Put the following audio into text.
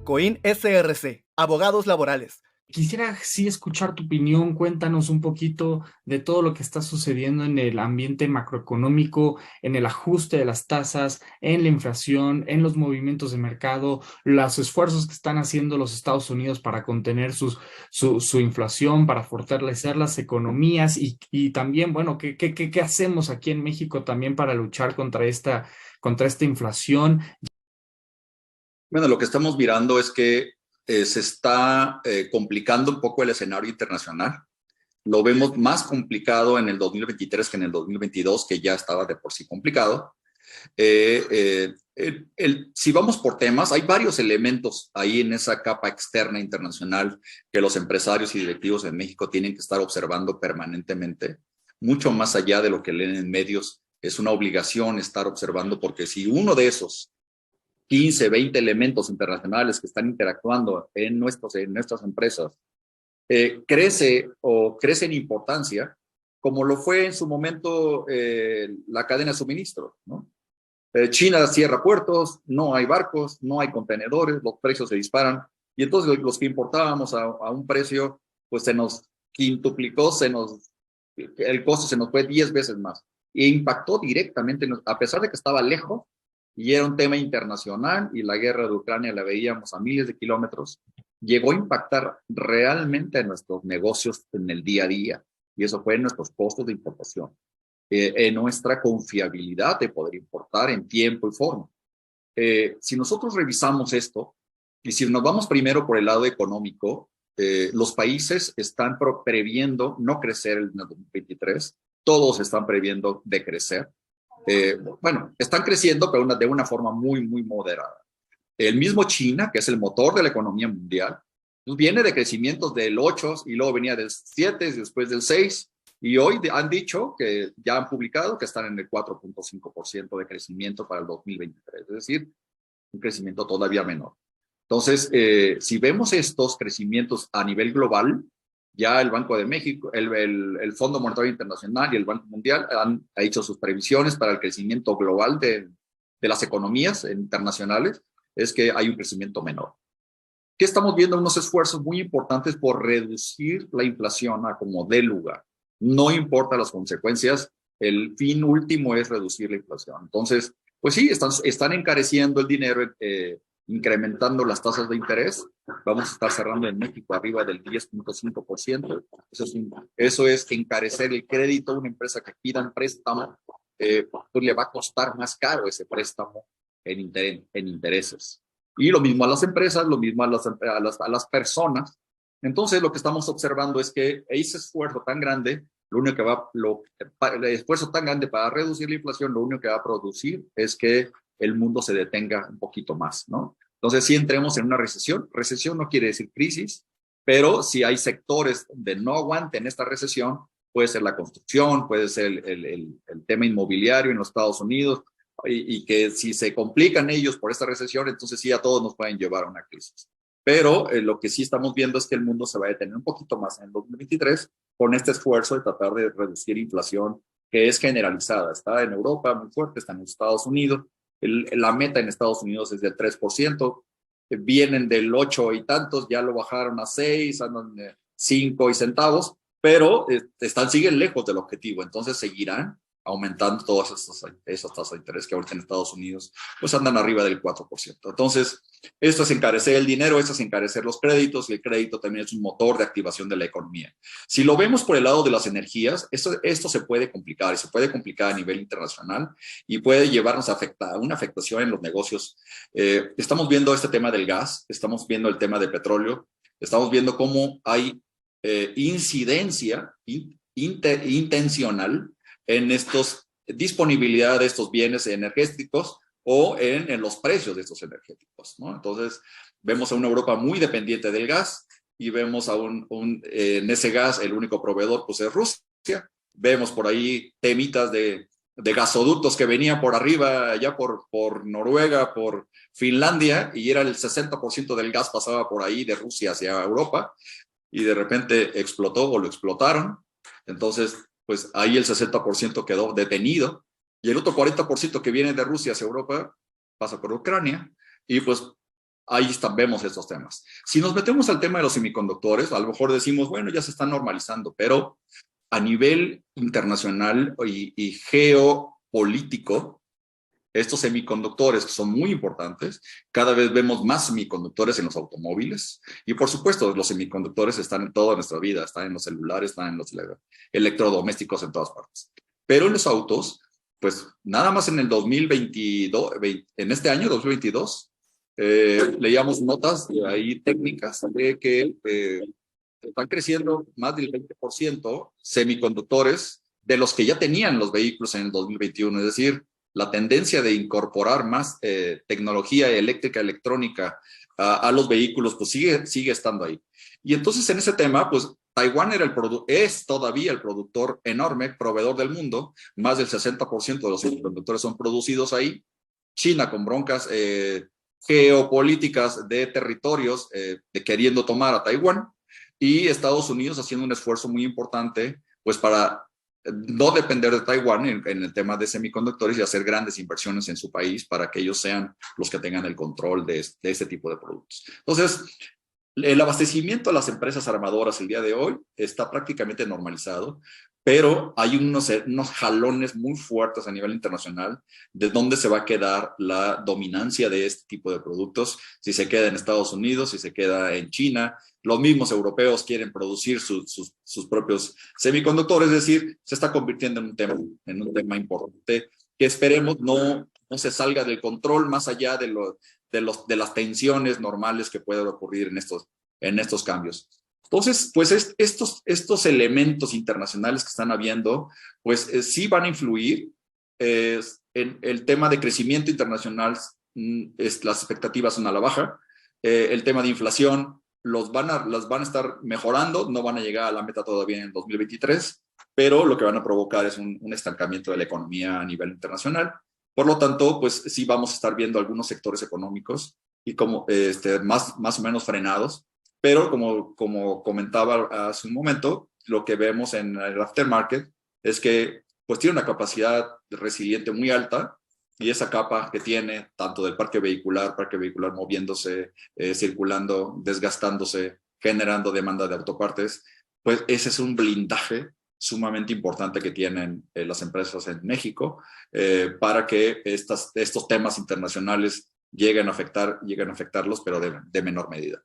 Coin SRC, Abogados Laborales. Quisiera sí escuchar tu opinión. Cuéntanos un poquito de todo lo que está sucediendo en el ambiente macroeconómico, en el ajuste de las tasas, en la inflación, en los movimientos de mercado, los esfuerzos que están haciendo los Estados Unidos para contener su inflación, para fortalecer las economías y también, bueno, ¿qué hacemos aquí en México también para luchar contra esta inflación? Bueno, lo que estamos mirando es que se está complicando un poco el escenario internacional. Lo vemos más complicado en el 2023 que en el 2022, que ya estaba de por sí complicado. Si vamos por temas, hay varios elementos ahí en esa capa externa internacional que los empresarios y directivos en México tienen que estar observando permanentemente, mucho más allá de lo que leen en medios. Es una obligación estar observando, porque si uno de esos 15, 20 elementos internacionales que están interactuando en nuestras empresas crece en importancia, como lo fue en su momento la cadena de suministro, ¿no? China cierra puertos, no hay barcos, no hay contenedores, los precios se disparan, y entonces los que importábamos a un precio, pues se nos quintuplicó, el costo se nos fue 10 veces más, e impactó directamente, a pesar de que estaba lejos, y era un tema internacional, y la guerra de Ucrania la veíamos a miles de kilómetros, llegó a impactar realmente en nuestros negocios en el día a día, y eso fue en nuestros costos de importación, en nuestra confiabilidad de poder importar en tiempo y forma. Si nosotros revisamos esto, y si nos vamos primero por el lado económico, los países están previendo no crecer en el 2023, todos están previendo decrecer. Bueno, están creciendo, pero de una forma muy, muy moderada. El mismo China, que es el motor de la economía mundial, pues viene de crecimientos del 8 y luego venía del 7, después del 6, y hoy han dicho que ya han publicado que están en el 4.5% de crecimiento para el 2023, es decir, un crecimiento todavía menor. Entonces, si vemos estos crecimientos a nivel global, ya el Banco de México, el Fondo Monetario Internacional y el Banco Mundial han hecho sus previsiones para el crecimiento global de las economías internacionales, es que hay un crecimiento menor. ¿Qué estamos viendo? Unos esfuerzos muy importantes por reducir la inflación a como dé lugar. No importa las consecuencias, el fin último es reducir la inflación. Entonces, pues sí, están encareciendo el dinero, incrementando las tasas de interés. Vamos a estar cerrando en México arriba del 10.5%. Eso es encarecer el crédito a una empresa que pida un préstamo, pues le va a costar más caro ese préstamo en intereses. Y lo mismo a las empresas, lo mismo a las personas. Entonces, lo que estamos observando es que ese esfuerzo tan grande, el esfuerzo tan grande para reducir la inflación, lo único que va a producir es que el mundo se detenga un poquito más, ¿no? Entonces, si entremos en una recesión, recesión no quiere decir crisis, pero si hay sectores de no aguante en esta recesión, puede ser la construcción, puede ser el tema inmobiliario en los Estados Unidos, y que si se complican ellos por esta recesión, entonces sí a todos nos pueden llevar a una crisis. Pero lo que sí estamos viendo es que el mundo se va a detener un poquito más en el 2023 con este esfuerzo de tratar de reducir inflación que es generalizada. Está en Europa muy fuerte, está en los Estados Unidos. La meta en Estados Unidos es del 3%, vienen del 8 y tantos, ya lo bajaron a 6, andan 5 y centavos, pero siguen lejos del objetivo, entonces seguirán aumentando todas esas tasas de interés que ahorita en Estados Unidos pues andan arriba del 4%. Entonces, esto es encarecer el dinero, esto es encarecer los créditos, y el crédito también es un motor de activación de la economía. Si lo vemos por el lado de las energías, esto se puede complicar, y se puede complicar a nivel internacional, y puede llevarnos a una afectación en los negocios. Estamos viendo este tema del gas, estamos viendo el tema del petróleo, estamos viendo cómo hay incidencia intencional en disponibilidad de estos bienes energéticos o en los precios de estos energéticos, ¿no? Entonces, vemos a una Europa muy dependiente del gas, y vemos en ese gas el único proveedor pues es Rusia. Vemos por ahí temitas de gasoductos que venían por arriba, ya por Noruega, por Finlandia, y era el 60% del gas pasaba por ahí de Rusia hacia Europa, y de repente explotó o lo explotaron. Entonces, pues ahí el 60% quedó detenido, y el otro 40% que viene de Rusia hacia Europa pasa por Ucrania, y pues ahí vemos estos temas. Si nos metemos al tema de los semiconductores, a lo mejor decimos, bueno, ya se están normalizando, pero a nivel internacional y geopolítico, estos semiconductores que son muy importantes, cada vez vemos más semiconductores en los automóviles y por supuesto los semiconductores están en toda nuestra vida, están en los celulares, están en los electrodomésticos en todas partes. Pero en los autos, pues nada más en el 2022, en este año 2022, leíamos notas ahí técnicas de que están creciendo más del 20% semiconductores de los que ya tenían los vehículos en el 2021, es decir, la tendencia de incorporar más tecnología eléctrica, electrónica a los vehículos, pues sigue estando ahí. Y entonces en ese tema, pues Taiwán es todavía el productor enorme, proveedor del mundo, más del 60% de los semiconductores son producidos ahí. China con broncas geopolíticas de territorios queriendo tomar a Taiwán, y Estados Unidos haciendo un esfuerzo muy importante pues para no depender de Taiwán en el tema de semiconductores y hacer grandes inversiones en su país para que ellos sean los que tengan el control de este tipo de productos. Entonces, el abastecimiento a las empresas armadoras el día de hoy está prácticamente normalizado, pero hay unos jalones muy fuertes a nivel internacional de dónde se va a quedar la dominancia de este tipo de productos, si se queda en Estados Unidos, si se queda en China. Los mismos europeos quieren producir sus propios semiconductores, es decir, se está convirtiendo en un tema importante que esperemos no se salga del control más allá de las tensiones normales que pueden ocurrir en estos cambios. Entonces, pues estos elementos internacionales que están habiendo, pues sí van a influir en el tema de crecimiento internacional. Las expectativas son a la baja. El tema de inflación las van a estar mejorando, no van a llegar a la meta todavía en el 2023, pero lo que van a provocar es un estancamiento de la economía a nivel internacional. Por lo tanto, pues sí vamos a estar viendo algunos sectores económicos y como más o menos frenados, pero como comentaba hace un momento, lo que vemos en el aftermarket es que pues tiene una capacidad resiliente muy alta, y esa capa que tiene tanto del parque vehicular moviéndose, circulando, desgastándose, generando demanda de autopartes, pues ese es un blindaje sumamente importante que tienen las empresas en México para que estos temas internacionales lleguen a afectarlos, pero de menor medida.